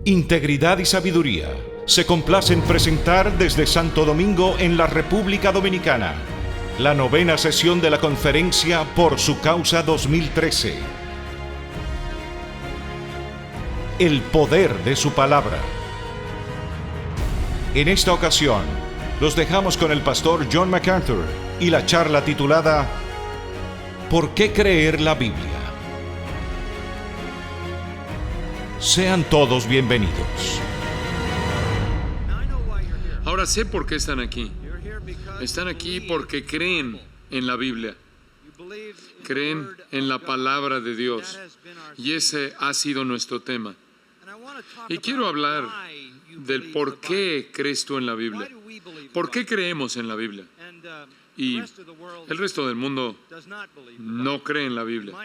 Integridad y Sabiduría se complace en presentar desde Santo Domingo en la República Dominicana la 9ª sesión de la Conferencia Por Su Causa 2013. El poder de su palabra. En esta ocasión, los dejamos con el pastor John MacArthur y la charla titulada ¿Por qué creer la Biblia? Sean todos bienvenidos. Ahora sé por qué están aquí. Están aquí porque creen en la Biblia. Creen en la palabra de Dios. Y ese ha sido nuestro tema. Y quiero hablar del por qué crees tú en la Biblia. ¿Por qué creemos en la Biblia? Y el resto del mundo no cree en la Biblia.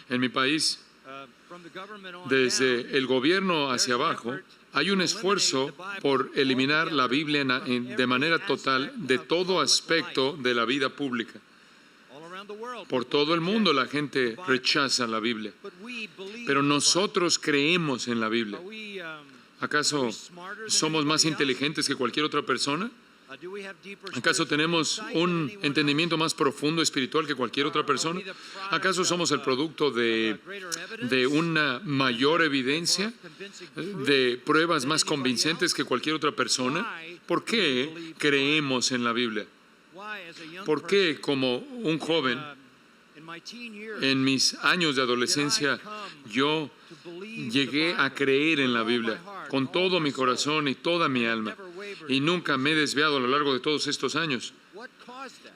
En mi país, desde el gobierno hacia abajo, hay un esfuerzo por eliminar la Biblia de manera total de todo aspecto de la vida pública. Por todo el mundo la gente rechaza la Biblia, pero nosotros creemos en la Biblia. ¿Acaso somos más inteligentes que cualquier otra persona? ¿Acaso tenemos un entendimiento más profundo espiritual que cualquier otra persona? ¿Acaso somos el producto de una mayor evidencia, de pruebas más convincentes que cualquier otra persona? ¿Por qué creemos en la Biblia? ¿Por qué como un joven, en mis años de adolescencia, yo llegué a creer en la Biblia con todo mi corazón y toda mi alma? Y nunca me he desviado a lo largo de todos estos años.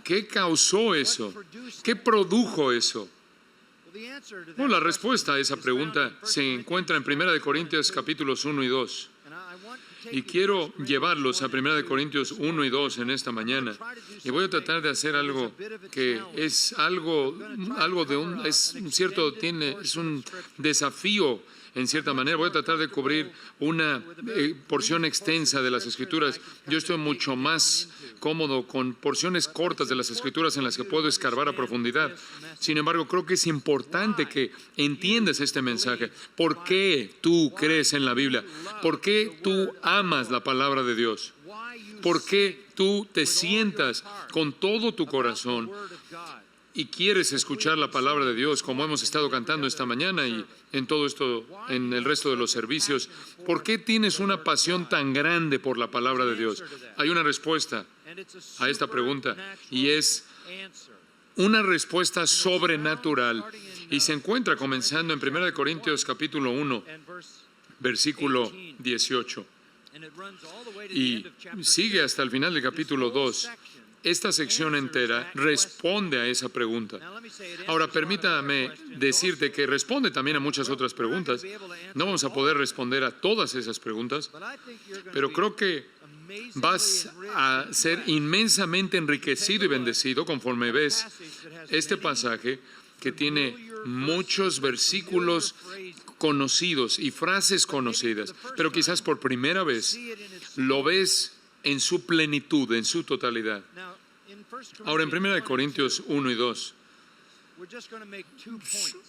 ¿Qué causó eso? ¿Qué produjo eso? Bueno, la respuesta a esa pregunta se encuentra en 1 Corintios capítulos 1 y 2. Y quiero llevarlos a 1 Corintios 1 y 2 en esta mañana. Y voy a tratar de hacer algo que es es un desafío en cierta manera. Voy a tratar de cubrir una porción extensa de las Escrituras. Yo estoy mucho más cómodo con porciones cortas de las Escrituras en las que puedo escarbar a profundidad. Sin embargo, creo que es importante que entiendas este mensaje. ¿Por qué tú crees en la Biblia? ¿Por qué tú amas la palabra de Dios? ¿Por qué tú te sientas con todo tu corazón y quieres escuchar la palabra de Dios, como hemos estado cantando esta mañana y en todo esto, en el resto de los servicios? ¿Por qué tienes una pasión tan grande por la palabra de Dios? Hay una respuesta a esta pregunta, y es una respuesta sobrenatural, y se encuentra comenzando en 1 Corintios capítulo 1, versículo 18, y sigue hasta el final del capítulo 2. Esta sección entera responde a esa pregunta. Ahora, permítame decirte que responde también a muchas otras preguntas. No vamos a poder responder a todas esas preguntas, pero creo que vas a ser inmensamente enriquecido y bendecido conforme ves este pasaje que tiene muchos versículos conocidos y frases conocidas, pero quizás por primera vez lo ves en su plenitud, en su totalidad. Ahora, en 1 Corintios 1 y 2,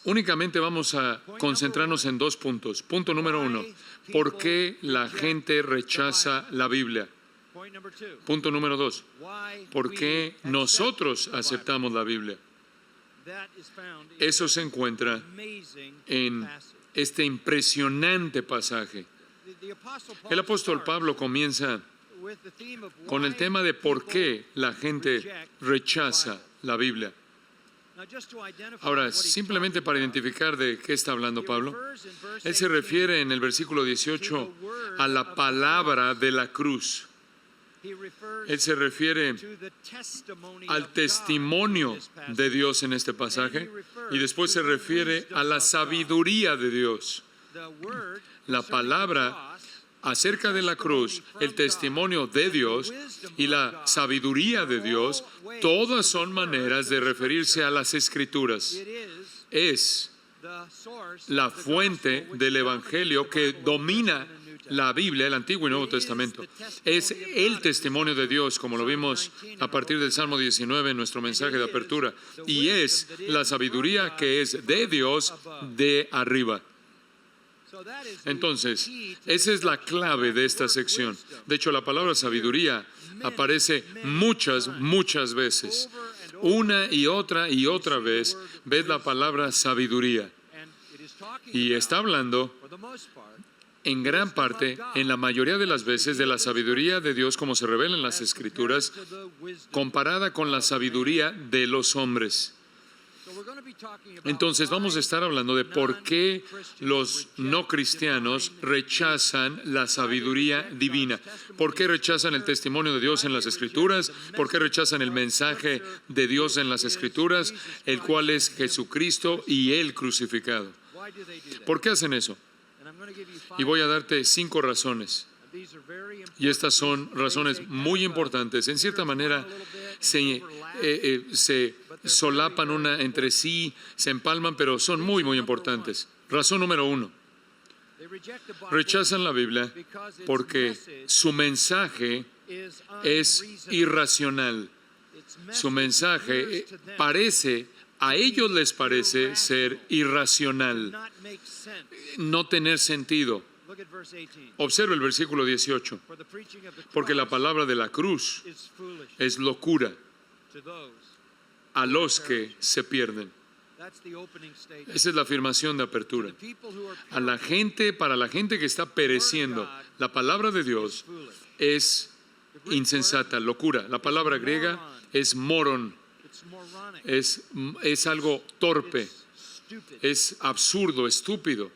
únicamente vamos a concentrarnos en 2 puntos. Punto número 1, ¿por qué la gente rechaza la Biblia? Punto número 2, ¿por qué nosotros aceptamos la Biblia? Eso se encuentra en este impresionante pasaje. El apóstol Pablo comienza con el tema de por qué la gente rechaza la Biblia. Ahora, simplemente para identificar de qué está hablando Pablo, él se refiere en el versículo 18 a la palabra de la cruz. Él se refiere al testimonio de Dios en este pasaje, y después se refiere a la sabiduría de Dios. La palabra acerca de la cruz, el testimonio de Dios y la sabiduría de Dios, todas son maneras de referirse a las Escrituras. Es la fuente del Evangelio que domina la Biblia, el Antiguo y Nuevo Testamento. Es el testimonio de Dios, como lo vimos a partir del Salmo 19 en nuestro mensaje de apertura, y es la sabiduría que es de Dios de arriba. Entonces, esa es la clave de esta sección. De hecho, la palabra sabiduría aparece muchas veces. Una y otra vez ves la palabra sabiduría. Y está hablando en gran parte, en la mayoría de las veces, de la sabiduría de Dios como se revela en las Escrituras, comparada con la sabiduría de los hombres. Entonces vamos a estar hablando de por qué los no cristianos rechazan la sabiduría divina. ¿Por qué rechazan el testimonio de Dios en las Escrituras? ¿Por qué rechazan el mensaje de Dios en las Escrituras, el cual es Jesucristo y Él crucificado? ¿Por qué hacen eso? Y voy a darte 5 razones. Y estas son razones muy importantes. En cierta manera se solapan una entre sí, se empalman, pero son muy importantes. Razón número 1. Rechazan la Biblia porque su mensaje es irracional. Su mensaje a ellos les parece ser irracional, no tener sentido. Observa el versículo 18. Porque la palabra de la cruz es locura a los que se pierden. Esa es la afirmación de apertura. Para la gente que está pereciendo, la palabra de Dios es insensata, locura. La palabra griega es moron. Es algo torpe, es absurdo, estúpido.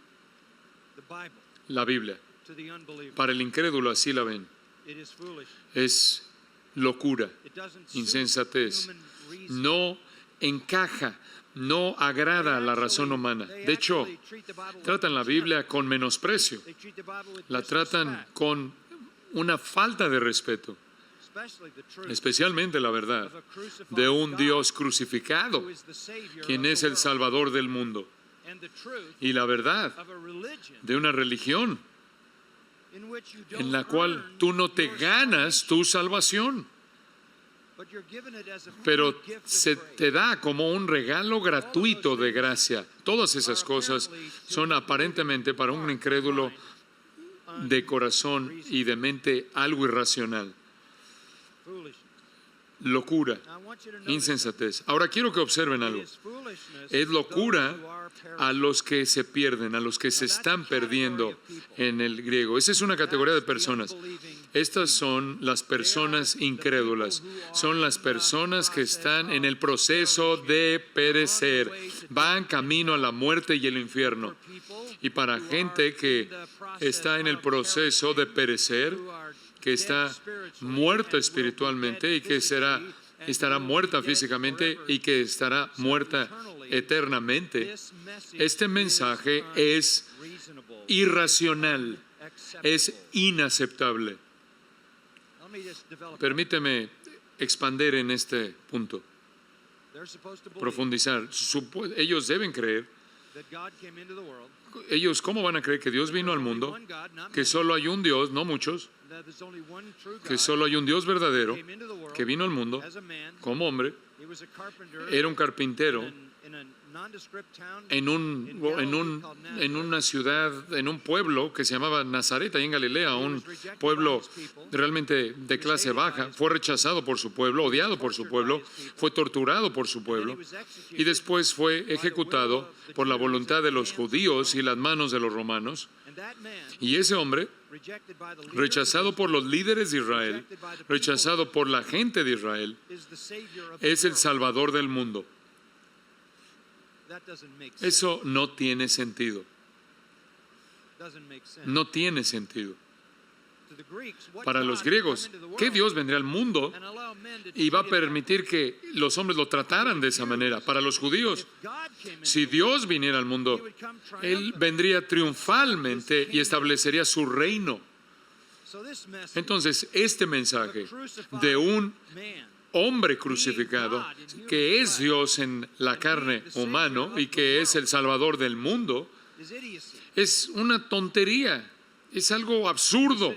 La Biblia, para el incrédulo así la ven. Es locura, insensatez. No encaja, no agrada a la razón humana. De hecho, tratan la Biblia con menosprecio. La tratan con una falta de respeto. Especialmente la verdad de un Dios crucificado, quien es el Salvador del mundo, y la verdad de una religión en la cual tú no te ganas tu salvación, pero se te da como un regalo gratuito de gracia. Todas esas cosas son aparentemente para un incrédulo de corazón y de mente algo irracional. Locura, insensatez. Ahora quiero que observen algo. Es locura a los que se pierden, a los que se están perdiendo en el griego. Esa es una categoría de personas. Estas son las personas incrédulas. Son las personas que están en el proceso de perecer. Van camino a la muerte y el infierno. Y para gente que está en el proceso de perecer, que está muerta espiritualmente y que estará muerta físicamente y que estará muerta eternamente, este mensaje es irracional, es inaceptable. Permíteme expandir en este punto, profundizar. Ellos deben creer. Ellos, ¿cómo van a creer que Dios vino al mundo? Que solo hay un Dios, no muchos. Que solo hay un Dios verdadero que vino al mundo como hombre. Era un carpintero en una ciudad, en un pueblo que se llamaba Nazaret, ahí en Galilea, un pueblo realmente de clase baja. Fue rechazado por su pueblo, odiado por su pueblo, fue torturado por su pueblo y después fue ejecutado por la voluntad de los judíos y las manos de los romanos. Y ese hombre, rechazado por los líderes de Israel, rechazado por la gente de Israel, es el Salvador del mundo. Eso no tiene sentido. No tiene sentido. Para los griegos, ¿qué Dios vendría al mundo y va a permitir que los hombres lo trataran de esa manera? Para los judíos, si Dios viniera al mundo, Él vendría triunfalmente y establecería su reino. Entonces, este mensaje de un hombre crucificado, que es Dios en la carne humano y que es el Salvador del mundo, es una tontería, es algo absurdo.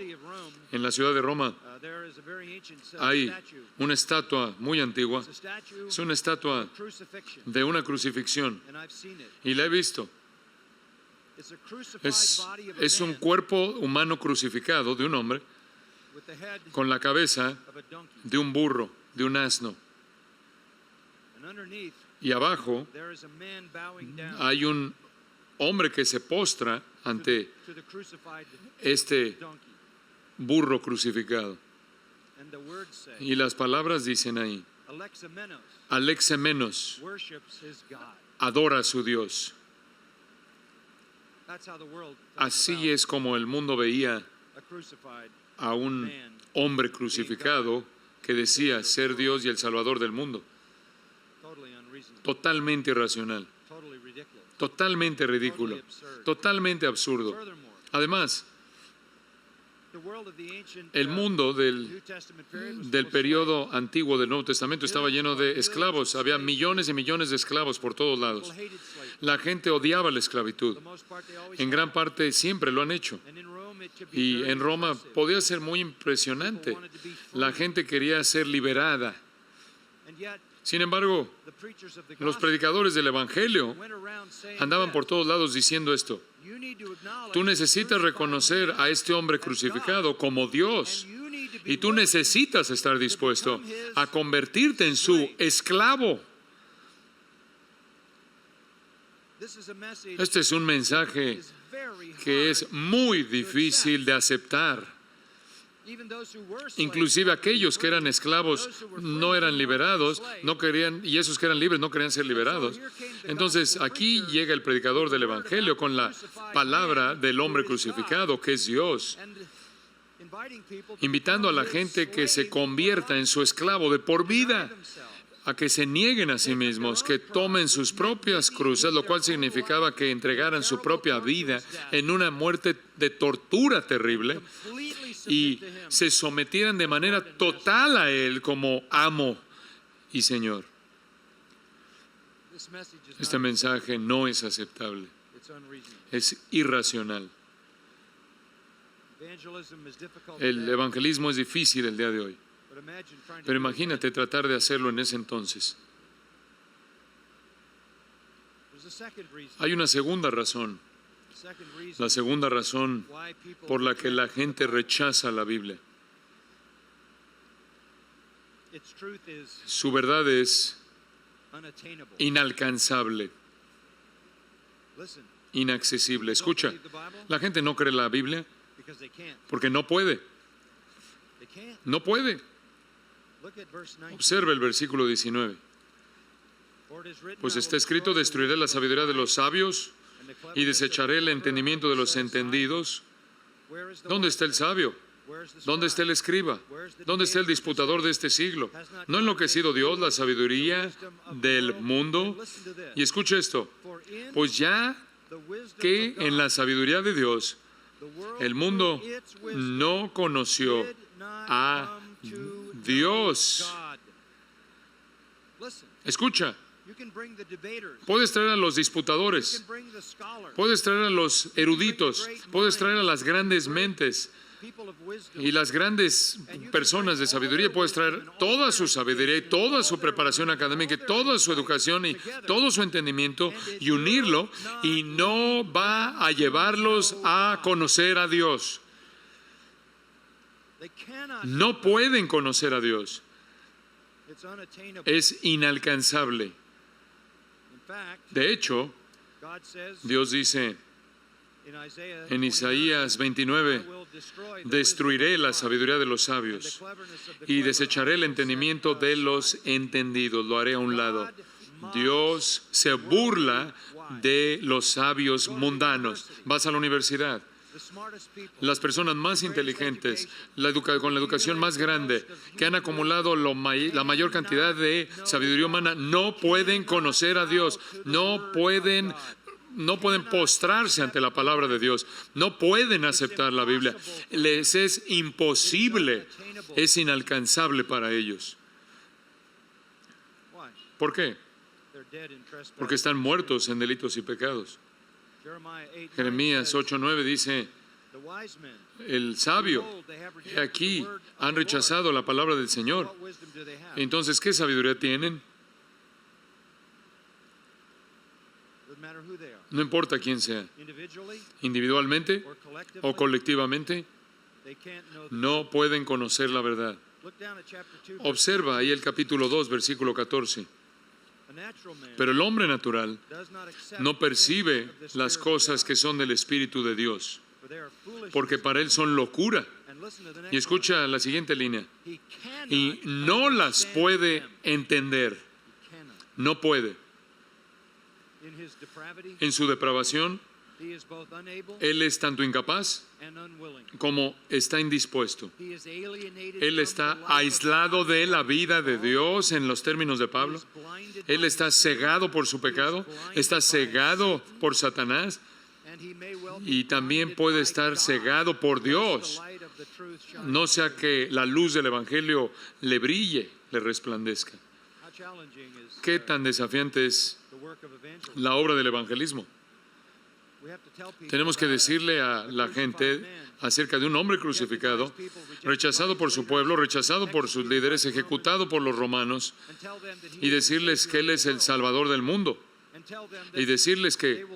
En la ciudad de Roma hay una estatua muy antigua, es una estatua de una crucifixión y la he visto. Es un cuerpo humano crucificado de un hombre con la cabeza de un burro, de un asno. Y abajo hay un hombre que se postra ante este burro crucificado. Y las palabras dicen ahí, Alexamenos adora a su Dios. Así es como el mundo veía a un hombre crucificado que decía ser Dios y el Salvador del mundo. Totalmente irracional, totalmente ridículo, totalmente absurdo. Además, el mundo del periodo antiguo del Nuevo Testamento estaba lleno de esclavos. Había millones y millones de esclavos por todos lados. La gente odiaba la esclavitud. En gran parte siempre lo han hecho. Y en Roma podía ser muy impresionante. La gente quería ser liberada. Sin embargo, los predicadores del Evangelio andaban por todos lados diciendo esto. Tú necesitas reconocer a este hombre crucificado como Dios y tú necesitas estar dispuesto a convertirte en su esclavo. Este es un mensaje que es muy difícil de aceptar. Inclusive aquellos que eran esclavos no eran liberados, no querían, y esos que eran libres no querían ser liberados. Entonces aquí llega el predicador del Evangelio con la palabra del hombre crucificado, que es Dios, invitando a la gente que se convierta en su esclavo de por vida, a que se nieguen a sí mismos, que tomen sus propias cruces, lo cual significaba que entregaran su propia vida en una muerte de tortura terrible y se sometieran de manera total a Él como amo y Señor. Este mensaje no es aceptable, es irracional. El evangelismo es difícil el día de hoy, pero imagínate tratar de hacerlo en ese entonces. Hay una segunda razón. La segunda razón por la que la gente rechaza la Biblia. Su verdad es inalcanzable, inaccesible. Escucha, la gente no cree la Biblia porque no puede. No puede. Observe el versículo 19. Pues está escrito, destruiré la sabiduría de los sabios y desecharé el entendimiento de los entendidos. ¿Dónde está el sabio? ¿Dónde está el escriba? ¿Dónde está el disputador de este siglo? ¿No ha enloquecido Dios la sabiduría del mundo? Y escuche esto, pues ya que en la sabiduría de Dios el mundo no conoció a Dios. Escucha. Puedes traer a los disputadores, puedes traer a los eruditos, puedes traer a las grandes mentes y las grandes personas de sabiduría, puedes traer toda su sabiduría y toda su preparación académica y toda su educación y todo su entendimiento y unirlo, y no va a llevarlos a conocer a Dios. No pueden conocer a Dios. Es inalcanzable. De hecho, Dios dice en Isaías 29, destruiré la sabiduría de los sabios y desecharé el entendimiento de los entendidos, lo haré a un lado. Dios se burla de los sabios mundanos. Vas a la universidad, las personas más inteligentes, con la educación más grande, que han acumulado la mayor cantidad de sabiduría humana, no pueden conocer a Dios, no pueden postrarse ante la palabra de Dios, no pueden aceptar la Biblia. Les es imposible, es inalcanzable para ellos. ¿Por qué? Porque están muertos en delitos y pecados. Jeremías 8:9 dice, el sabio, aquí han rechazado la palabra del Señor. Entonces, ¿qué sabiduría tienen? No importa quién sea, individualmente o colectivamente, no pueden conocer la verdad. Observa ahí el capítulo 2, versículo 14. Pero el hombre natural no percibe las cosas que son del Espíritu de Dios, porque para él son locura. Y escucha la siguiente línea. Y no las puede entender. No puede. En su depravación, él es tanto incapaz como está indispuesto. Él está aislado de la vida de Dios en los términos de Pablo. Él está cegado por su pecado, está cegado por Satanás y también puede estar cegado por Dios. No sea que la luz del Evangelio le brille, le resplandezca. ¿Qué tan desafiante es la obra del evangelismo? Tenemos que decirle a la gente acerca de un hombre crucificado, rechazado por su pueblo, rechazado por sus líderes, ejecutado por los romanos, y decirles que Él es el Salvador del mundo, y decirles que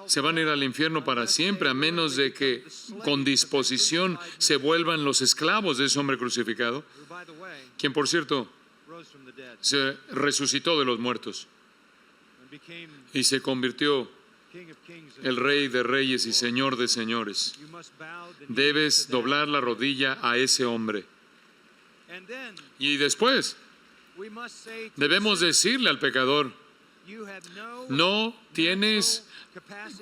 se van a ir al infierno para siempre, a menos de que con disposición se vuelvan los esclavos de ese hombre crucificado, quien, por cierto, se resucitó de los muertos y se convirtió el Rey de Reyes y Señor de Señores. Debes doblar la rodilla a ese hombre. Y después debemos decirle al pecador: no tienes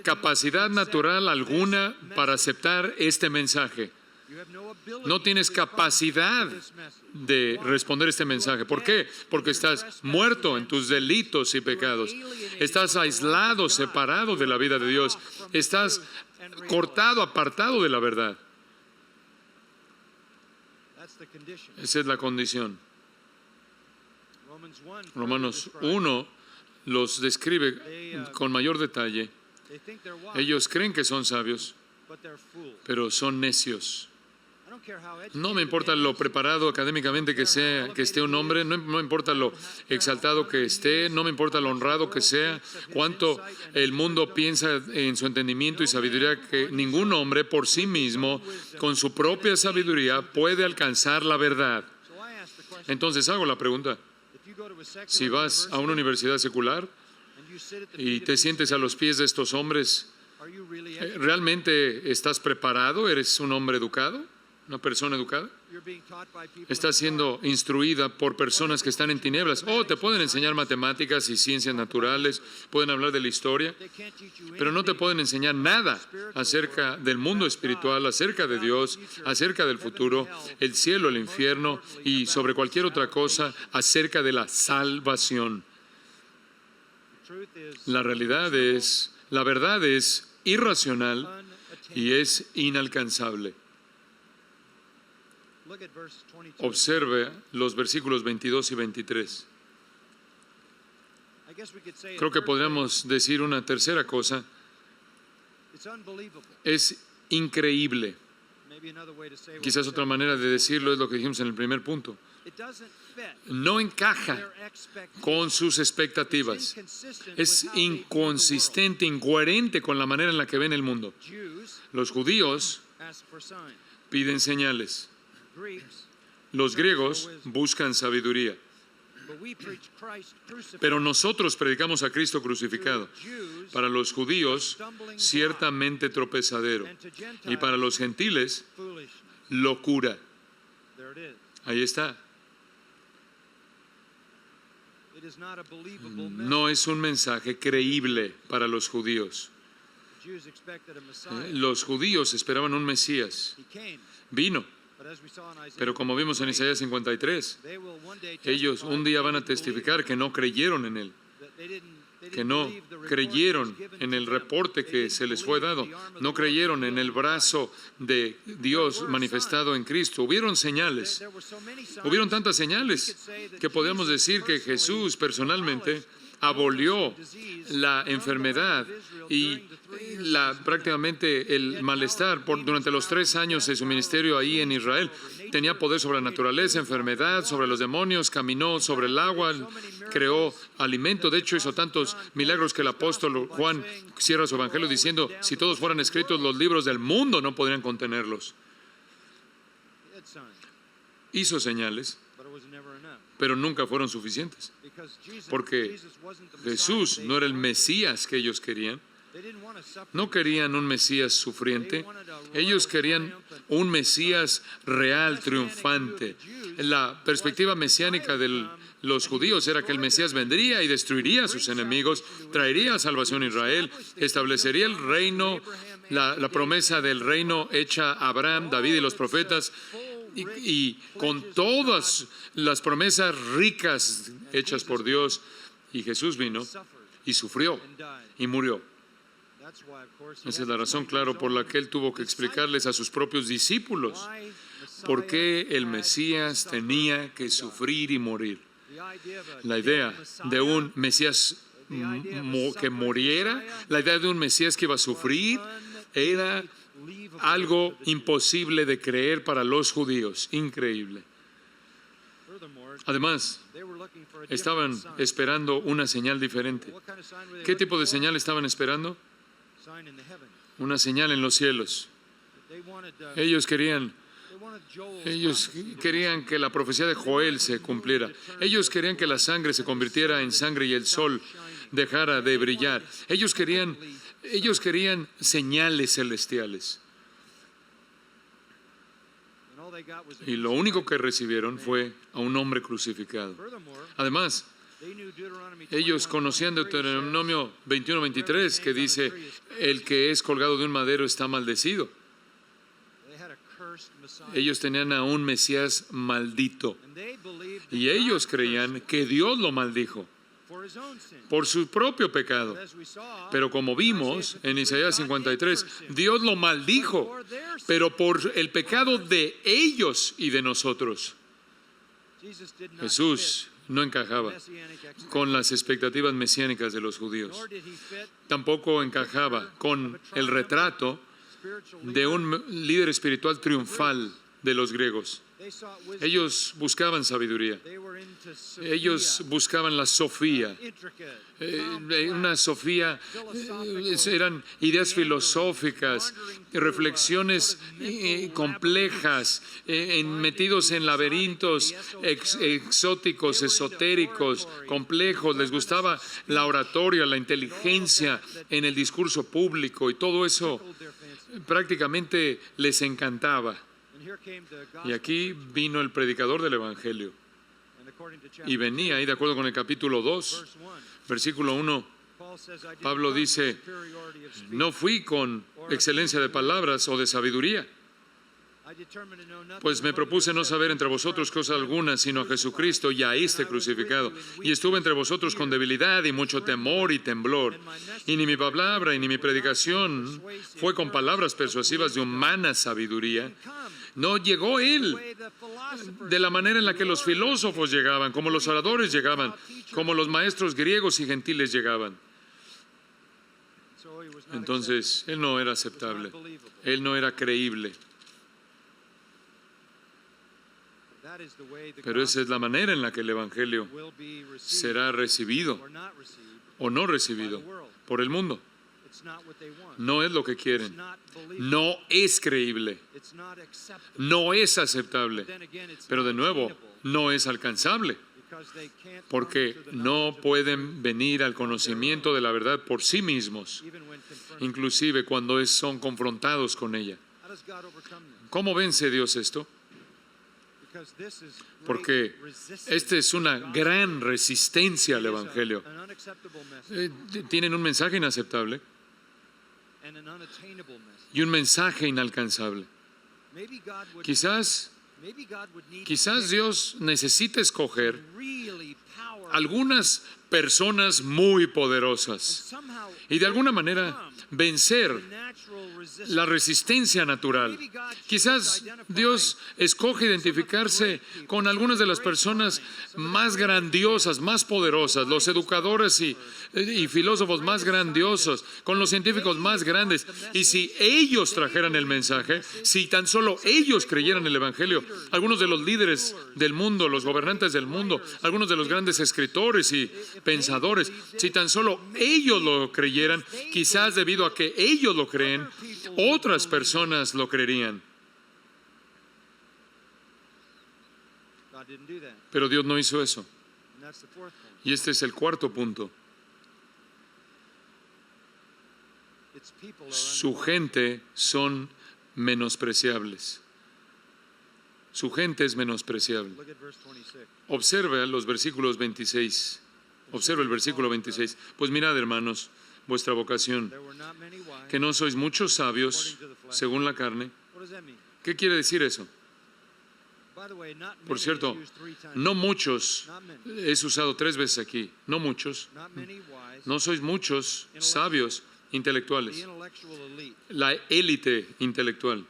capacidad natural alguna para aceptar este mensaje. No tienes capacidad de responder este mensaje. ¿Por qué? Porque estás muerto en tus delitos y pecados. Estás aislado, separado de la vida de Dios. Estás cortado, apartado de la verdad. Esa es la condición. Romanos 1 los describe con mayor detalle. Ellos creen que son sabios, pero son necios. No me importa lo preparado académicamente que esté un hombre, no me importa lo exaltado que esté, no me importa lo honrado que sea, cuánto el mundo piensa en su entendimiento y sabiduría, que ningún hombre por sí mismo, con su propia sabiduría, puede alcanzar la verdad. Entonces hago la pregunta: si vas a una universidad secular y te sientes a los pies de estos hombres, ¿realmente estás preparado? ¿Eres un hombre educado? ¿Una persona educada? Estás siendo instruida por personas que están en tinieblas. Te pueden enseñar matemáticas y ciencias naturales, pueden hablar de la historia, pero no te pueden enseñar nada acerca del mundo espiritual, acerca de Dios, acerca del futuro, el cielo, el infierno y sobre cualquier otra cosa acerca de la salvación. La verdad es irracional y es inalcanzable. Observe los versículos 22 y 23. Creo que podríamos decir una tercera cosa. Es increíble. Quizás otra manera de decirlo es lo que dijimos en el primer punto. No encaja con sus expectativas. Es inconsistente, incoherente con la manera en la que ven el mundo. Los judíos piden señales. Los griegos buscan sabiduría. Pero nosotros predicamos a Cristo crucificado. Para los judíos, ciertamente tropezadero. Y para los gentiles, locura. Ahí está. No es un mensaje creíble para los judíos. Los judíos esperaban un Mesías. Vino. Pero como vimos en Isaías 53, ellos un día van a testificar que no creyeron en Él, que no creyeron en el reporte que se les fue dado, no creyeron en el brazo de Dios manifestado en Cristo. Hubieron tantas señales que podemos decir que Jesús personalmente abolió la enfermedad y prácticamente el malestar durante los 3 años de su ministerio ahí en Israel. Tenía poder sobre la naturaleza, enfermedad, sobre los demonios, caminó sobre el agua, creó alimento. De hecho, hizo tantos milagros que el apóstol Juan cierra su evangelio diciendo: si todos fueran escritos, los libros del mundo no podrían contenerlos. Hizo señales, pero nunca fueron suficientes, porque Jesús no era el Mesías que ellos querían. No querían un Mesías sufriente, ellos querían un Mesías real, triunfante. La perspectiva mesiánica de los judíos era que el Mesías vendría y destruiría a sus enemigos, traería salvación a Israel, establecería el reino, la promesa del reino hecha a Abraham, David y los profetas, y con todas las promesas ricas hechas por Dios. Y Jesús vino y sufrió y murió. Esa es la razón, claro, por la que Él tuvo que explicarles a sus propios discípulos por qué el Mesías tenía que sufrir y morir. La idea de un Mesías que muriera, la idea de un Mesías que iba a sufrir, era algo imposible de creer para los judíos, increíble. Además, estaban esperando una señal diferente. ¿Qué tipo de señal estaban esperando? Una señal en los cielos. Ellos querían que la profecía de Joel se cumpliera. Ellos querían que la sangre se convirtiera en sangre y el sol dejara de brillar. Ellos querían señales celestiales. Y lo único que recibieron fue a un hombre crucificado. Además, ellos conocían Deuteronomio 21:23, que dice: el que es colgado de un madero está maldecido. Ellos tenían a un Mesías maldito y ellos creían que Dios lo maldijo por su propio pecado. Pero como vimos en Isaías 53, Dios lo maldijo, pero por el pecado de ellos y de nosotros. Jesús no encajaba con las expectativas mesiánicas de los judíos. Tampoco encajaba con el retrato de un líder espiritual triunfal de los griegos. Ellos buscaban sabiduría. Ellos buscaban la sofía. Una sofía, eran ideas filosóficas, reflexiones complejas, metidos en laberintos exóticos, esotéricos, complejos. Les gustaba la oratoria, la inteligencia en el discurso público, y todo eso prácticamente les encantaba. Y aquí vino el predicador del Evangelio. Y venía ahí, de acuerdo con el capítulo 2, versículo 1, Pablo dice: no fui con excelencia de palabras o de sabiduría, pues me propuse no saber entre vosotros cosa alguna, sino a Jesucristo y a este crucificado. Y estuve entre vosotros con debilidad y mucho temor y temblor. Y ni mi palabra y ni mi predicación fue con palabras persuasivas de humana sabiduría. No llegó Él de la manera en la que los filósofos llegaban, como los oradores llegaban, como los maestros griegos y gentiles llegaban. Entonces, Él no era aceptable. Él no era creíble. Pero esa es la manera en la que el Evangelio será recibido o no recibido por el mundo. No es lo que quieren. No es creíble. No es aceptable. Pero de nuevo, no es alcanzable, porque no pueden venir al conocimiento de la verdad por sí mismos, inclusive cuando son confrontados con ella. ¿Cómo vence Dios esto? Porque esta es una gran resistencia al Evangelio. Tienen un mensaje inaceptable y un mensaje inalcanzable. Quizás Dios necesita escoger algunas personas muy poderosas y de alguna manera vencer la resistencia natural. Quizás Dios escoge identificarse con algunas de las personas más grandiosas, más poderosas, los educadores y filósofos más grandiosos, con los científicos más grandes. Y si ellos trajeran el mensaje, si tan solo ellos creyeran el Evangelio, algunos de los líderes del mundo, los gobernantes del mundo, algunos de los grandes escritores y pensadores, si tan solo ellos lo creyeran, quizás debido a que ellos lo creen, otras personas lo creerían. Pero Dios no hizo eso. Y este es el cuarto punto. Su gente son menospreciables. Su gente es menospreciable. Observa los versículos 26. Observa el versículo 26. Pues mirad, hermanos, vuestra vocación, que no sois muchos sabios según la carne. ¿Qué quiere decir eso? Por cierto, no muchos, es usado 3 veces aquí, no muchos, no sois muchos sabios intelectuales, la élite intelectual,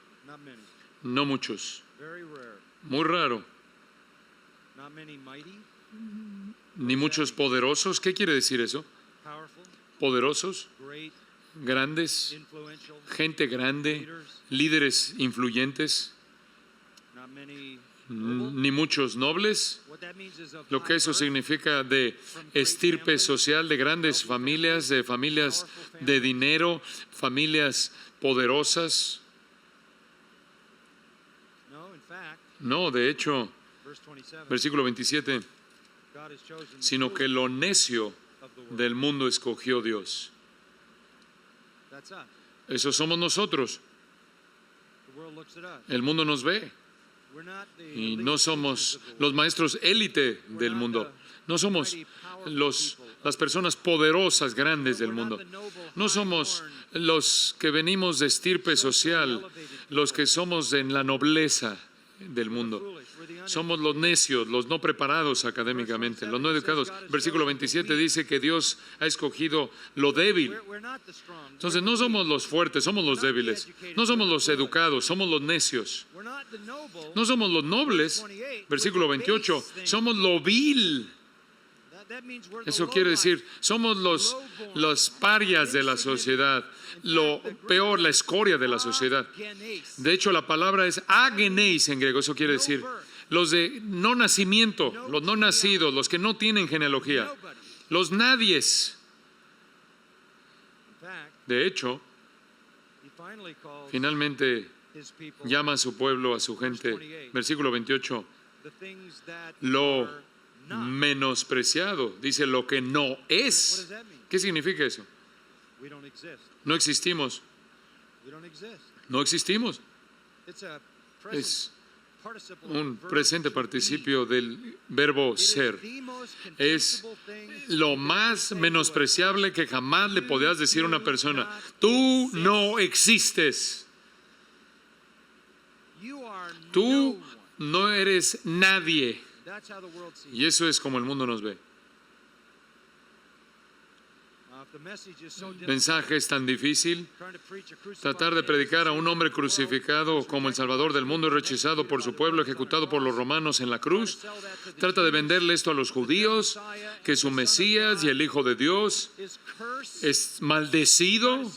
no muchos, muy raro, ni muchos poderosos. ¿Qué quiere decir eso? Poderosos, grandes, gente grande, líderes influyentes, ni muchos nobles. Lo que eso significa de estirpe social, de grandes familias, de familias de dinero, familias poderosas. No, de hecho, versículo 27, sino que lo necio del mundo escogió Dios. Eso somos nosotros. El mundo nos ve. Y no somos los maestros élite del mundo. No somos las personas poderosas, grandes del mundo. No somos los que venimos de estirpe social, los que somos en la nobleza del mundo. Somos los necios, los no preparados académicamente, los no educados. Versículo 27 dice que Dios ha escogido lo débil. Entonces no somos los fuertes, somos los débiles. No somos los educados, somos los necios. No somos los nobles. Versículo 28, somos lo vil. Eso quiere decir, somos los parias de la sociedad, lo peor, la escoria de la sociedad. De hecho, la palabra es ageneis en griego. Eso quiere decir los de no nacimiento, los no nacidos, los que no tienen genealogía, los nadies. De hecho, finalmente llama a su pueblo, a su gente. Versículo 28, lo menospreciado, dice lo que no es. ¿Qué significa eso? No existimos. No existimos. Es un presente participio del verbo ser. Es lo más menospreciable que jamás le podías decir a una persona. Tú no existes. Tú no eres nadie. Y eso es como el mundo nos ve. El mensaje es tan difícil. Tratar de predicar a un hombre crucificado como el Salvador del mundo, rechazado por su pueblo, ejecutado por los romanos en la cruz. Trata de venderle esto a los judíos, que su Mesías y el Hijo de Dios es maldecido.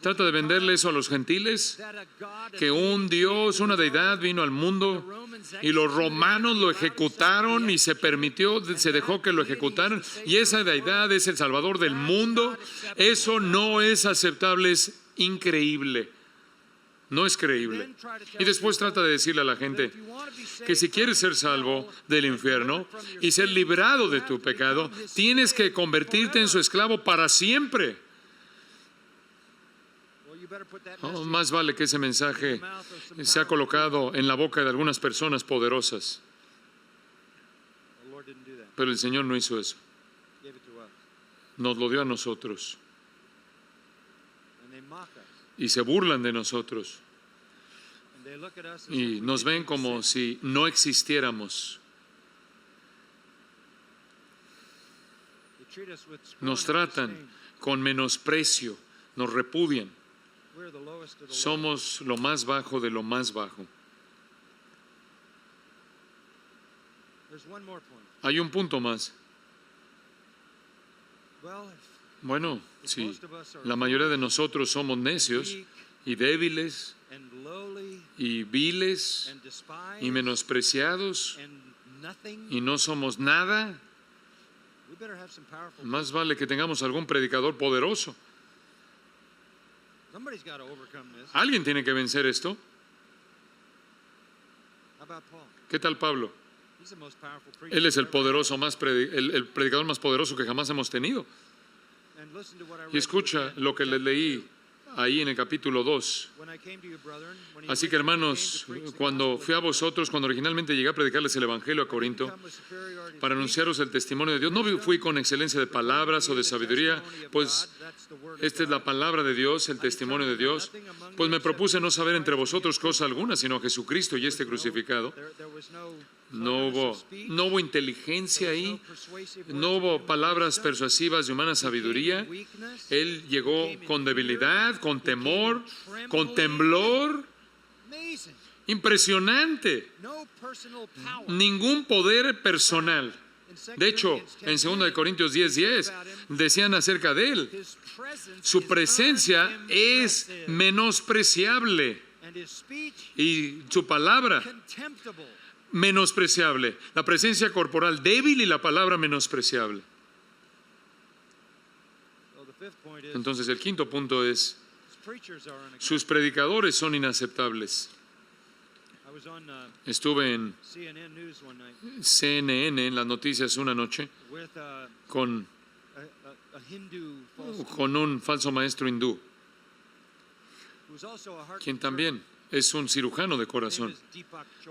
Trata de venderle eso a los gentiles, que un Dios, una deidad vino al mundo y los romanos lo ejecutaron y se dejó que lo ejecutaran, y esa deidad es el Salvador del mundo. Eso no es aceptable, es increíble. No es creíble. Y después trata de decirle a la gente que si quieres ser salvo del infierno y ser librado de tu pecado, tienes que convertirte en su esclavo para siempre. Más vale que ese mensaje se ha colocado en la boca de algunas personas poderosas. Pero el Señor no hizo eso. Nos lo dio a nosotros. Y se burlan de nosotros. Y nos ven como si no existiéramos. nos tratan con menosprecio, nos repudian. Somos lo más bajo de lo más bajo. Hay un punto más. Bueno, si la mayoría de nosotros somos necios y débiles y viles y menospreciados y no somos nada, más vale que tengamos algún predicador poderoso. Alguien tiene que vencer esto. ¿Qué tal Pablo? Él es el poderoso el predicador más poderoso que jamás hemos tenido. Y escucha lo que les leí ahí en el capítulo 2. Así que hermanos, cuando fui a vosotros, cuando originalmente llegué a predicarles el Evangelio a Corinto, para anunciaros el testimonio de Dios, no fui con excelencia de palabras o de sabiduría, pues esta es la palabra de Dios, el testimonio de Dios. Pues me propuse no saber entre vosotros cosa alguna, sino a Jesucristo y este crucificado. No hubo inteligencia ahí, no hubo palabras persuasivas de humana sabiduría. Él llegó con debilidad, con temor, con temblor. Impresionante. Ningún poder personal. De hecho, en 2 Corintios 10:10 decían acerca de él, su presencia es menospreciable y su palabra menospreciable. La presencia corporal débil y la palabra menospreciable. Entonces el quinto punto es, sus predicadores son inaceptables. Estuve en CNN, en las noticias una noche, con un falso maestro hindú, quien también es un cirujano de corazón.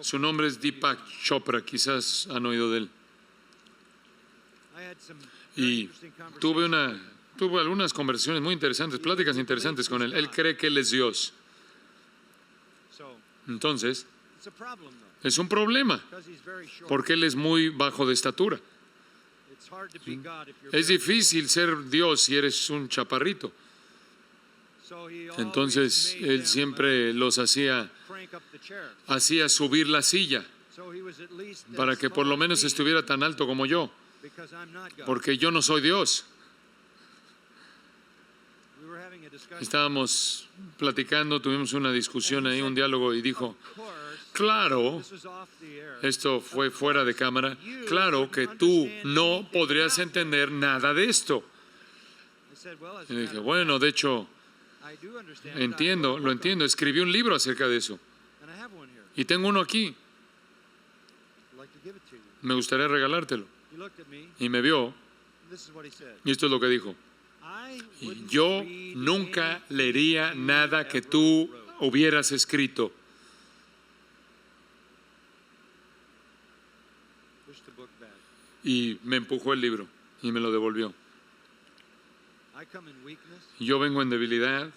Su nombre es Deepak Chopra, quizás han oído de él. Y tuve algunas conversaciones muy interesantes, pláticas interesantes con él. Él cree que él es Dios. Entonces, es un problema, porque él es muy bajo de estatura. Es difícil ser Dios si eres un chaparrito. Entonces, él siempre los hacía subir la silla, para que por lo menos estuviera tan alto como yo, porque yo no soy Dios. Estábamos platicando, tuvimos una discusión ahí, un diálogo, y dijo, claro, esto fue fuera de cámara, claro que tú no podrías entender nada de esto. Y dije, bueno, de hecho, lo entiendo, escribí un libro acerca de eso. Y tengo uno aquí. Me gustaría regalártelo. Y me vio, y esto es lo que dijo. Yo nunca leería nada que tú hubieras escrito. Y me empujó el libro y me lo devolvió. Yo vengo en debilidad,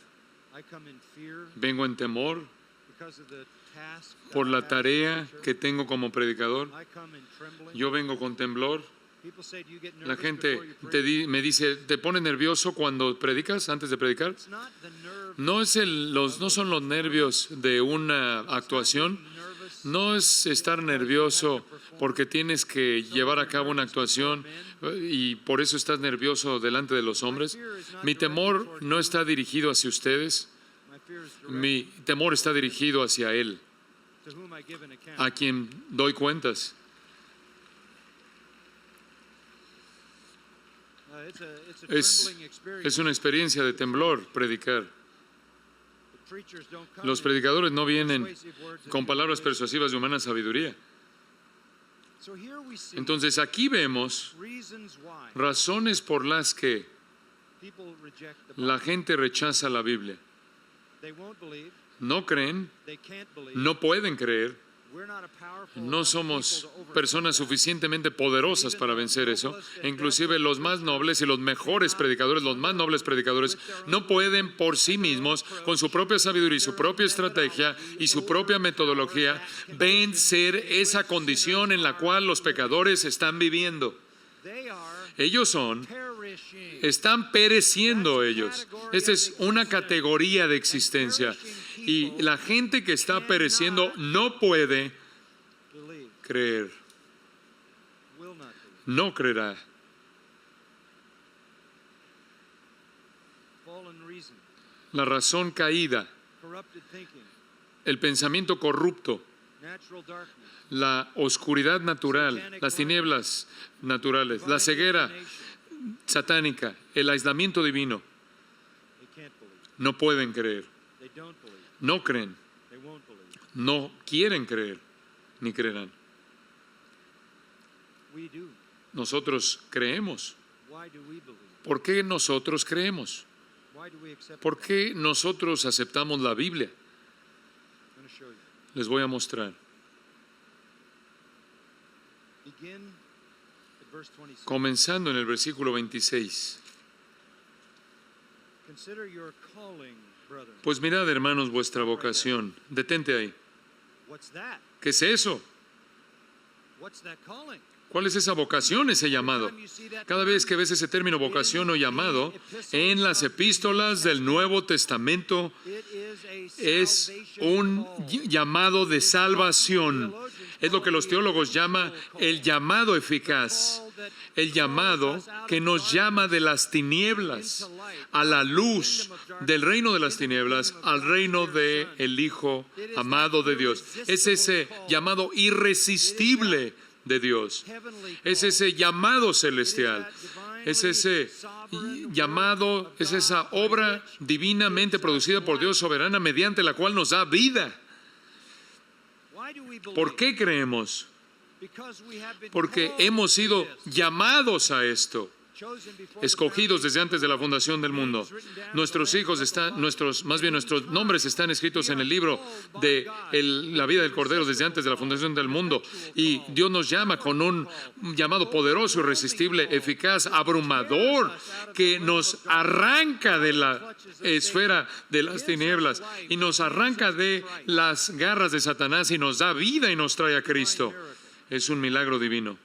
vengo en temor por la tarea que tengo como predicador. Yo vengo con temblor. La gente me dice, ¿te pone nervioso cuando predicas, antes de predicar? No son los nervios de una actuación. No es estar nervioso porque tienes que llevar a cabo una actuación y por eso estás nervioso delante de los hombres. Mi temor no está dirigido hacia ustedes. Mi temor está dirigido hacia Él, a quien doy cuentas. Es una experiencia de temblor predicar. Los predicadores no vienen con palabras persuasivas de humana sabiduría. Entonces aquí vemos razones por las que la gente rechaza la Biblia. No creen, no pueden creer. No somos personas suficientemente poderosas para vencer eso. Inclusive los más nobles y los mejores predicadores, los más nobles predicadores, no pueden por sí mismos, con su propia sabiduría y su propia estrategia y su propia metodología, vencer esa condición en la cual los pecadores están viviendo. Ellos son Están pereciendo ellos. Esta es una categoría de existencia. Y la gente que está pereciendo no puede creer. No creerá. La razón caída, el pensamiento corrupto, la oscuridad natural, las tinieblas naturales, la ceguera satánica, el aislamiento divino, no pueden creer, no creen, no quieren creer, ni creerán. Nosotros creemos. ¿Por qué nosotros creemos? ¿Por qué nosotros aceptamos la Biblia? Les voy a mostrar. Comenzando en el versículo 26. Pues mirad, hermanos, vuestra vocación. Detente ahí. ¿Qué es eso? ¿Cuál es esa vocación, ese llamado? Cada vez que ves ese término vocación o llamado en las epístolas del Nuevo Testamento, es un llamado de salvación. Es lo que los teólogos llaman el llamado eficaz, el llamado que nos llama de las tinieblas a la luz, del reino de las tinieblas al reino del Hijo amado de Dios. Es ese llamado irresistible de Dios. Es ese llamado celestial. Es ese llamado, es esa obra divinamente producida por Dios soberana mediante la cual nos da vida. ¿Por qué creemos? Porque hemos sido llamados a esto, escogidos desde antes de la fundación del mundo. Nuestros nombres están escritos en el libro de la vida del Cordero desde antes de la fundación del mundo. Y Dios nos llama con un llamado poderoso, irresistible, eficaz, abrumador, que nos arranca de la esfera de las tinieblas y nos arranca de las garras de Satanás y nos da vida y nos trae a Cristo. Es un milagro divino.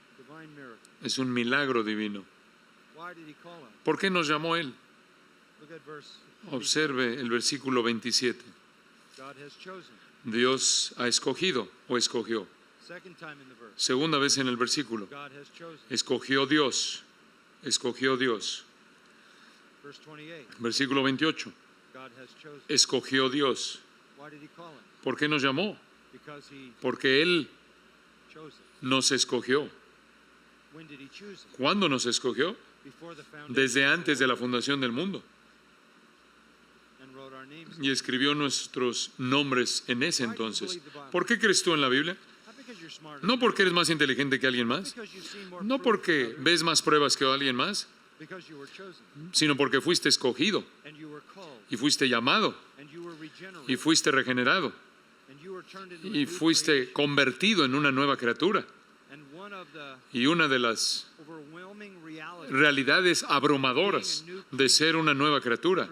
Es un milagro divino. ¿Por qué nos llamó Él? Observe el versículo 27. Dios ha escogido o escogió. Segunda vez en el versículo. Escogió Dios. Escogió Dios. Versículo 28. Escogió Dios. ¿Por qué nos llamó? Porque Él nos escogió. ¿Cuándo nos escogió? Desde antes de la fundación del mundo. Y escribió nuestros nombres en ese entonces. ¿Por qué crees tú en la Biblia? No porque eres más inteligente que alguien más, no porque ves más pruebas que alguien más, sino porque fuiste escogido y fuiste llamado y fuiste regenerado y fuiste convertido en una nueva criatura. Y una de las realidades abrumadoras de ser una nueva criatura,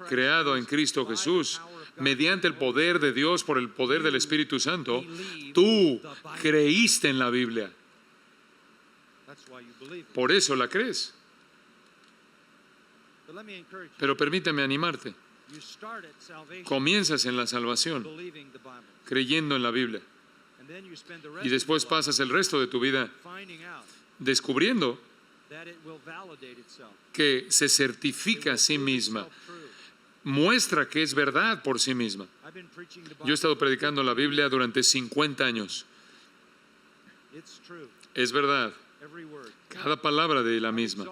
creado en Cristo Jesús, mediante el poder de Dios, por el poder del Espíritu Santo, tú creíste en la Biblia. Por eso la crees. Pero permíteme animarte. Comienzas en la salvación creyendo en la Biblia. Y después pasas el resto de tu vida descubriendo que se certifica a sí misma, muestra que es verdad por sí misma. Yo he estado predicando la Biblia durante 50 años. Es verdad, cada palabra de la misma.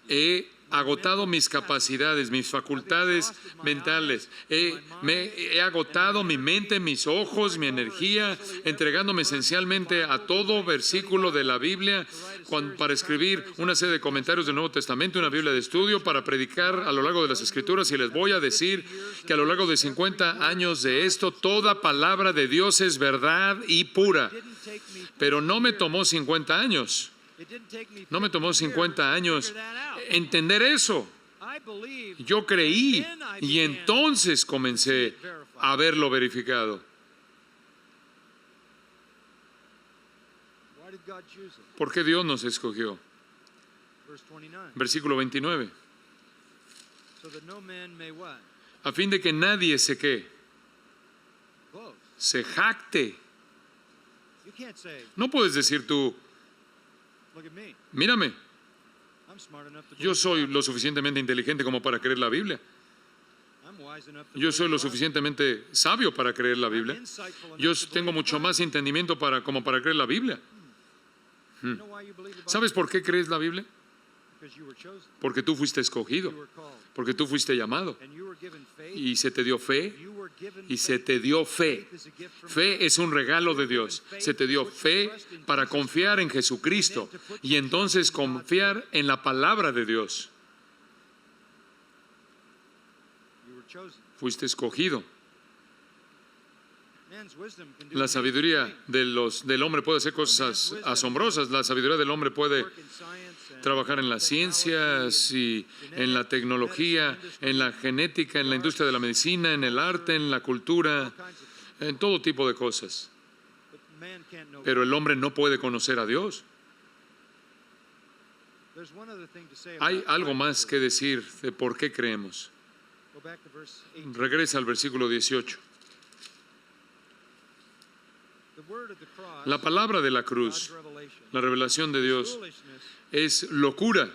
He agotado mis capacidades, mis facultades mentales. He agotado mi mente, mis ojos, mi energía, entregándome esencialmente a todo versículo de la Biblia para escribir una serie de comentarios del Nuevo Testamento, una Biblia de estudio, para predicar a lo largo de las Escrituras. Y les voy a decir que a lo largo de 50 años de esto, toda palabra de Dios es verdad y pura. Pero no me tomó 50 años. No me tomó 50 años entender eso. Yo creí y entonces comencé a verlo verificado. ¿Por qué Dios nos escogió? Versículo 29. A fin de que nadie se ¿qué? Se jacte. No puedes decir tú, mírame, yo soy lo suficientemente inteligente como para creer la Biblia. Yo soy lo suficientemente sabio para creer la Biblia. Yo tengo mucho más entendimiento como para creer la Biblia. ¿Sabes por qué crees la Biblia? Porque tú fuiste escogido, porque tú fuiste llamado y se te dio fe, y se te dio fe. Fe es un regalo de Dios. Se te dio fe para confiar en Jesucristo y entonces confiar en la palabra de Dios. Fuiste escogido. La sabiduría del hombre puede hacer cosas asombrosas. La sabiduría del hombre puede trabajar en las ciencias y en la tecnología, en la genética, en la industria de la medicina, en el arte, en la cultura, en todo tipo de cosas. Pero el hombre no puede conocer a Dios. Hay algo más que decir de por qué creemos. Regresa al versículo 18. La palabra de la cruz, la revelación de Dios, es locura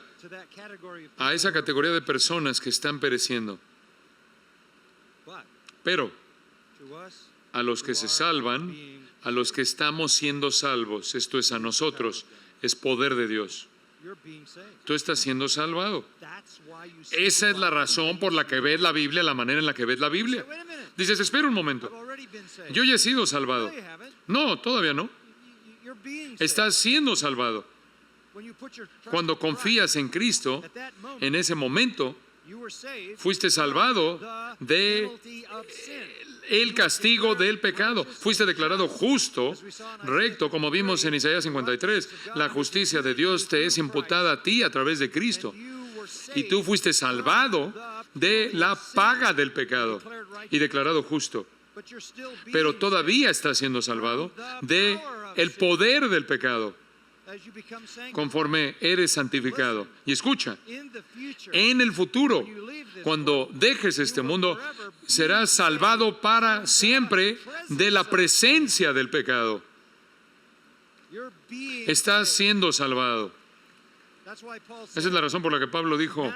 a esa categoría de personas que están pereciendo. Pero a los que se salvan, a los que estamos siendo salvos, esto es a nosotros, es poder de Dios. Tú estás siendo salvado. Esa es la razón por la que ves la Biblia, la manera en la que ves la Biblia. Dices, espera un momento, yo ya he sido salvado. No, todavía no. Estás siendo salvado. Cuando confías en Cristo, en ese momento, fuiste salvado de el castigo del pecado. Fuiste declarado justo, recto, como vimos en Isaías 53. La justicia de Dios te es imputada a ti a través de Cristo. Y tú fuiste salvado de la paga del pecado y declarado justo. Pero todavía estás siendo salvado de el poder del pecado conforme eres santificado. Y escucha, en el futuro, cuando dejes este mundo, serás salvado para siempre de la presencia del pecado. Estás siendo salvado. Esa es la razón por la que Pablo dijo,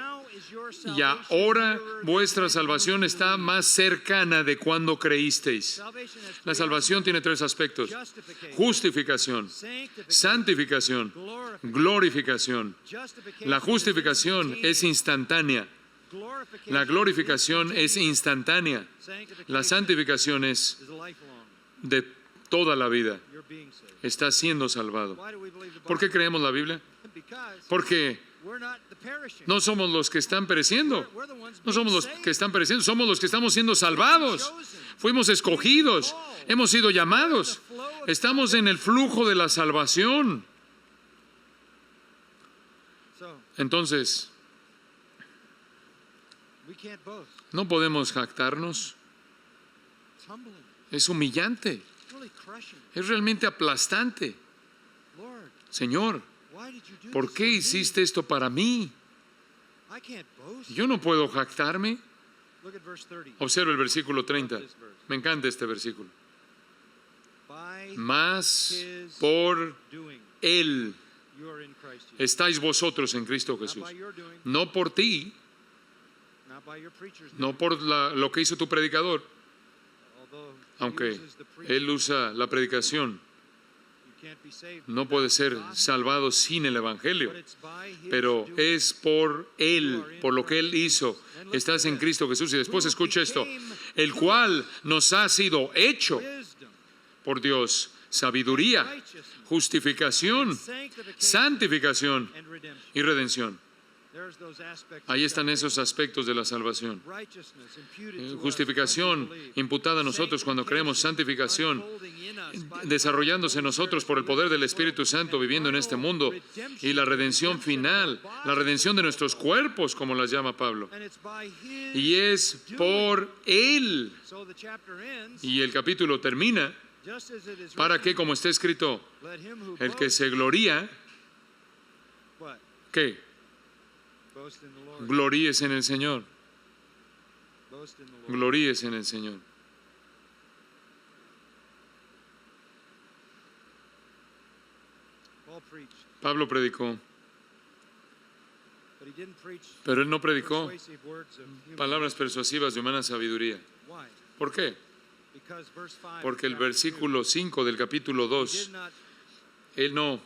y ahora vuestra salvación está más cercana de cuando creísteis. La salvación tiene tres aspectos: justificación, santificación, glorificación. La justificación es instantánea. La glorificación es instantánea. La santificación es de toda la vida. Estás siendo salvado. ¿Por qué creemos la Biblia? Porque no somos los que están pereciendo. No somos los que están pereciendo, somos los que estamos siendo salvados. Fuimos escogidos, hemos sido llamados. Estamos en el flujo de la salvación. Entonces, no podemos jactarnos. Es humillante. Es realmente aplastante. Señor, ¿por qué hiciste esto para mí? Yo no puedo jactarme. Observa el versículo 30. Me encanta este versículo. Mas por Él estáis vosotros en Cristo Jesús. No por ti, no por lo que hizo tu predicador, aunque él usa la predicación. No puede ser salvado sin el Evangelio, pero es por Él, por lo que Él hizo. Estás en Cristo Jesús. Y después escucha esto: el cual nos ha sido hecho por Dios sabiduría, justificación, santificación y redención. Ahí están esos aspectos de la salvación. Justificación imputada a nosotros cuando creemos, santificación desarrollándose en nosotros por el poder del Espíritu Santo viviendo en este mundo, y la redención final, la redención de nuestros cuerpos, como las llama Pablo. Y es por Él. Y el capítulo termina para que, como está escrito, el que se gloría, ¿qué? Boast in the Lord. Gloríese en el Señor. Boast in the Lord. Gloríese en el Señor. Paul preached, Pablo predicó, but he didn't preach pero él no predicó persuasive words of human palabras wisdom. persuasivas de humana sabiduría. Why? ¿Por qué? Because verse 5 Porque el chapter 2, versículo 5 del capítulo he 2, did not él no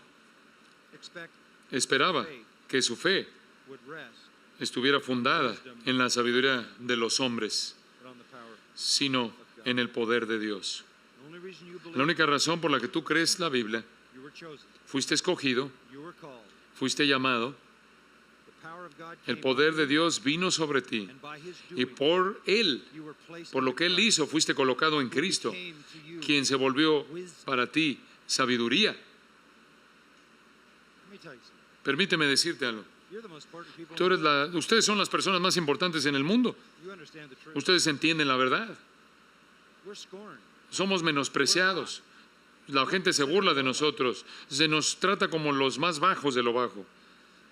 expect esperaba que su fe would rest, estuviera fundada en la sabiduría de los hombres, but on the power. sino en el poder de Dios. The only reason you believe La única razón por la que tú crees la Biblia, you were chosen, fuiste escogido, you were called. fuiste llamado, The power of God el came poder on de you, Dios vino sobre ti and by his y doing, por Él, you were placed por lo in que Él Christ, hizo, fuiste colocado en who Cristo, became to you quien se volvió para ti sabiduría. Let me tell you something. Permíteme decirte algo. You're the most important people Tú in the eres world. ustedes son las personas más importantes en el mundo. You understand the truth. Ustedes entienden la verdad. We're scorned. Somos menospreciados. La gente se burla de nosotros. Se nos trata como los más bajos de lo bajo.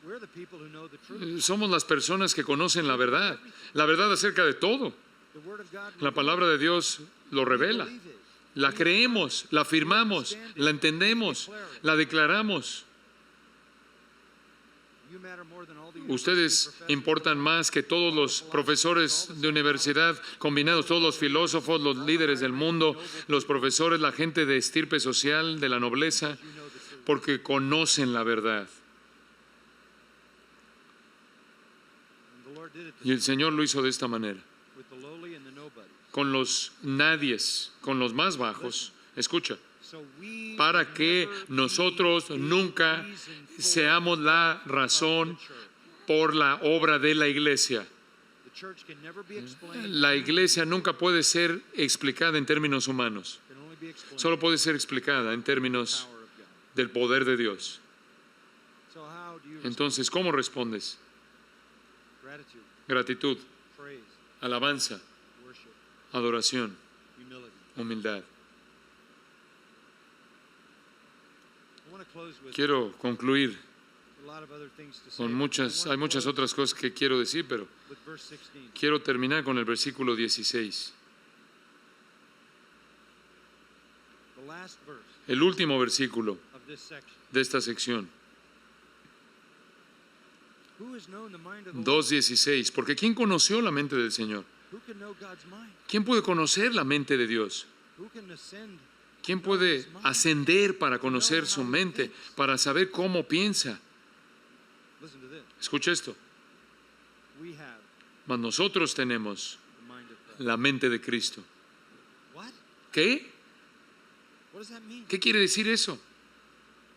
We're the people who know the truth. Somos las personas que conocen la verdad acerca de todo. The word of God. La palabra de Dios lo revela. Believe it. La creemos, la afirmamos, la entendemos, la declaramos. You matter more than all the Ustedes university professors importan más que todos los profesores de universidad combinados, todos los filósofos, los líderes del mundo, los profesores, la gente de estirpe social, de la nobleza, you know the truth. porque conocen la verdad. And the Lord did it Y el Señor lo hizo de esta manera, with the lowly and the nobody. con los nadies, con los más bajos. Escucha, So we para que never nosotros be the nunca reason for seamos la razón the church. por la obra de la iglesia. The church can never be explained. La iglesia nunca puede ser explicada en términos humanos, Can only be explained solo puede ser explicada en by the términos power of God. del poder de Dios. So how do you respond? Entonces, ¿cómo respondes? Gratitude, Gratitud, praise, alabanza, worship, adoración, humility. humildad. I want to close with Quiero concluir a lot of other things to say. con but I muchas, wanna hay muchas close otras cosas que quiero decir, pero with verse 16. quiero terminar con el versículo 16. The last verse El último versículo of this section. de esta sección, Who has known the mind of the Lord? 2:16. Porque ¿quién conoció la mente del Señor? Who can know God's mind? ¿Quién puede conocer la mente de Dios? Who can ascend? ¿Quién puede ascender para conocer su mente, para saber cómo piensa? Listen to this. Escucha esto. We have Mas nosotros tenemos the mind of Christ. la mente de Cristo. What? ¿Qué? What does that mean? ¿Qué quiere decir eso?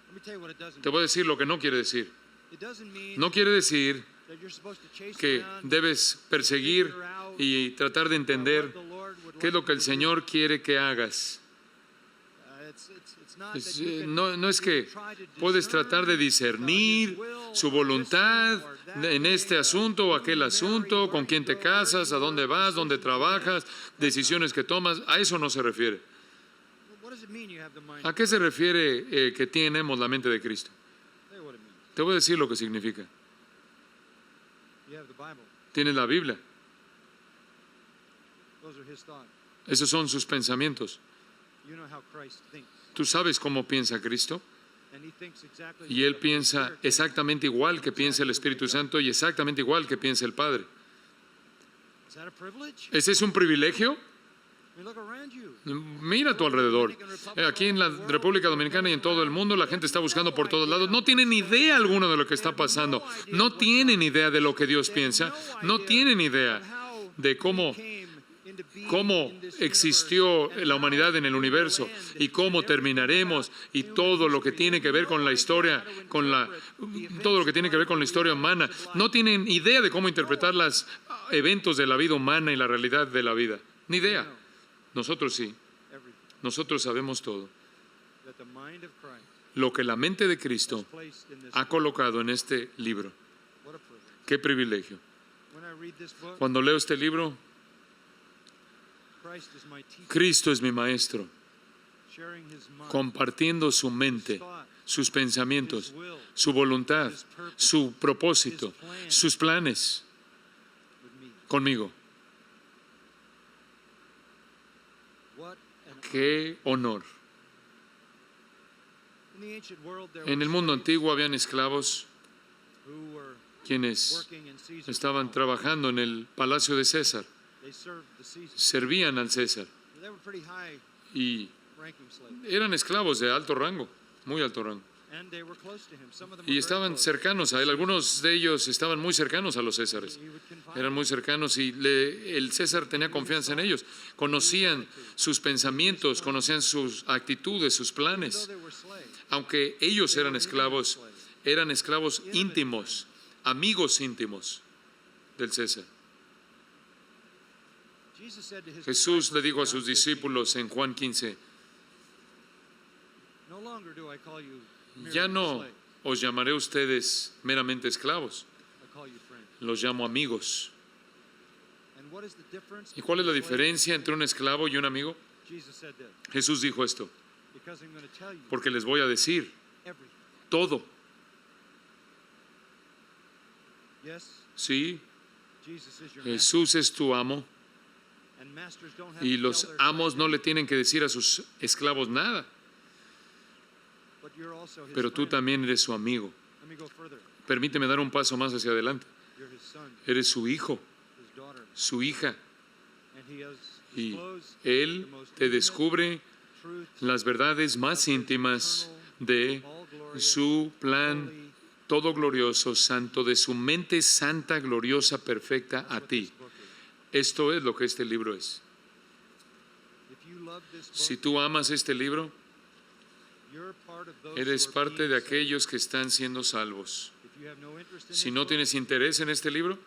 Let me tell you what it doesn't Te voy a decir lo que no quiere decir. mean. It doesn't mean No quiere decir that you're supposed to chase que around debes perseguir y tratar de entender what the Lord would qué es like lo que you el to do. Señor quiere que hagas. It's not that you can- No es que you try to puedes tratar de discernir su voluntad en este asunto o aquel asunto, con quién te casas, a dónde vas, dónde trabajas, decisiones que tomas. A eso no se refiere. What does it mean you have the mind ¿A of qué se refiere que tenemos la mente de Cristo? Christ? Tell you what it means. Te voy a decir lo que significa. You have the Bible. Tienes la Biblia. Those are his thoughts. Esos son sus pensamientos. You know how Christ thinks. Tú sabes cómo piensa Cristo And he thinks exactly y Él piensa exactamente igual que piensa el Espíritu Santo y exactamente igual que piensa el Padre. Is that a privilege? ¿Ese es un privilegio? I mean, look around you. Mira a tu alrededor. Aquí en la República Dominicana y en todo el mundo la gente está buscando por todos lados. No tienen idea alguna de lo que está pasando. No tienen idea de lo que Dios piensa. No tienen idea de cómo existió la humanidad en el universo y cómo terminaremos y todo lo que tiene que ver con la historia, todo lo que tiene que ver con la historia humana. No tienen idea de cómo interpretar los eventos de la vida humana y la realidad de la vida. Ni idea. Nosotros sí. Everything. Nosotros sabemos todo. That the mind of Christ Lo que la mente de is Cristo placed in this ha colocado en este libro. What a privilege. Qué privilegio. When I read this book, Cuando leo este libro, Christ is my teacher, Cristo es mi maestro, sharing his mind, compartiendo su his mente, thoughts, sus pensamientos, su voluntad, su propósito, sus planes with me. conmigo. What an ¡Qué honor! In the ancient world, there En el were mundo slaves antiguo habían esclavos who were quienes working in Caesar's estaban palace. trabajando en el palacio de César, They served the Caesar. servían al César They were pretty y high-ranking slaves, eran esclavos de alto rango, muy alto rango. and they were close to him. Some of them Y were very estaban close. cercanos a él, algunos de ellos estaban muy cercanos a los Césares. He would confide Eran muy cercanos y el César tenía confianza en ellos. Conocían sus pensamientos, conocían sus actitudes, sus Though planes. they were slaves, Aunque ellos eran esclavos íntimos, amigos íntimos del César. Jesus said to his Jesús le disciples dijo a in sus John 15, discípulos en Juan 15, "No longer do I call you merely ya no slaves. os llamaré a ustedes meramente esclavos, I call you friends." los llamo amigos. And what is the difference ¿Y cuál es la between a slave diferencia entre un esclavo y un amigo? and- Jesus said this, Jesús dijo esto, because I'm going to tell you porque les voy a decir everything. todo. Yes, Sí, Jesus is your master, Jesús es tu amo and masters don't have y to los tell their amos slaves no le tienen que decir a sus esclavos nada, but you're also his pero tú friend. también eres su amigo. Let me go further. Permíteme dar un paso más hacia adelante. You're his son, Eres su hijo, his daughter, su hija, and he has y disclosed Él the most te intimate descubre truth, las verdades más íntimas de all glorious, su plan holy, todo glorioso, santo, de su mente santa, gloriosa, perfecta a what ti. this book is. Esto es lo que este libro es. If you love this book, Si tú amas este libro, you're part of those eres who are parte being de saved. aquellos que están siendo salvos. If you have no interest in Si this no book, tienes interés en este libro,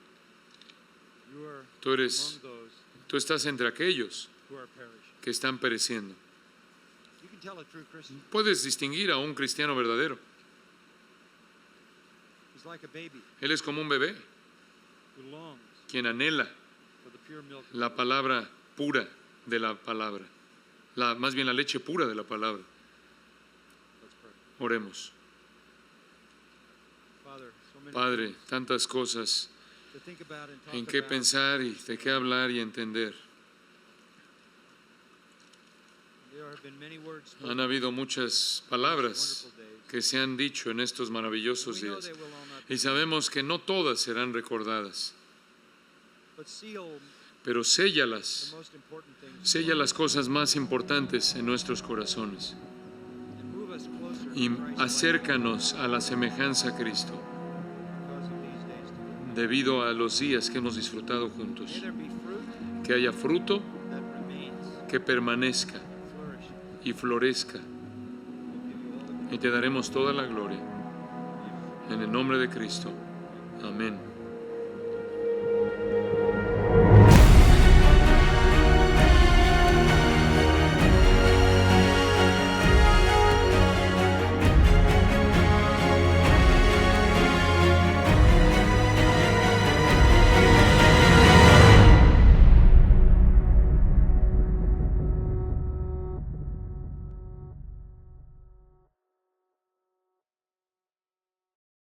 you are tú eres, among those tú estás entre aquellos who are perishing. que están pereciendo. You can tell a true Christian. Puedes distinguir a un cristiano verdadero. He's like a baby Él es como un bebé, who longs quien anhela for the pure milk. of la the word. palabra pura de la palabra, más bien la leche pura de la palabra. Let's pray. Oremos. Father, so many Padre, things tantas cosas to think about and talk en qué about. pensar y de qué hablar y entender. There have been many words spoken Han habido muchas in palabras these wonderful days. que se han dicho en estos maravillosos We know días they will all not be, y sabemos que no todas serán recordadas, but seal pero the séllalas, most important things sella las cosas más importantes en nuestros corazones and move us closer y to Christ's acércanos a la semejanza a Cristo because of these days together. debido a los días que hemos disfrutado juntos. May there be fruit Que haya fruto that remains, que permanezca flourish. y florezca We'll give you all the y te daremos toda la gloria. En el nombre de Cristo. Amén.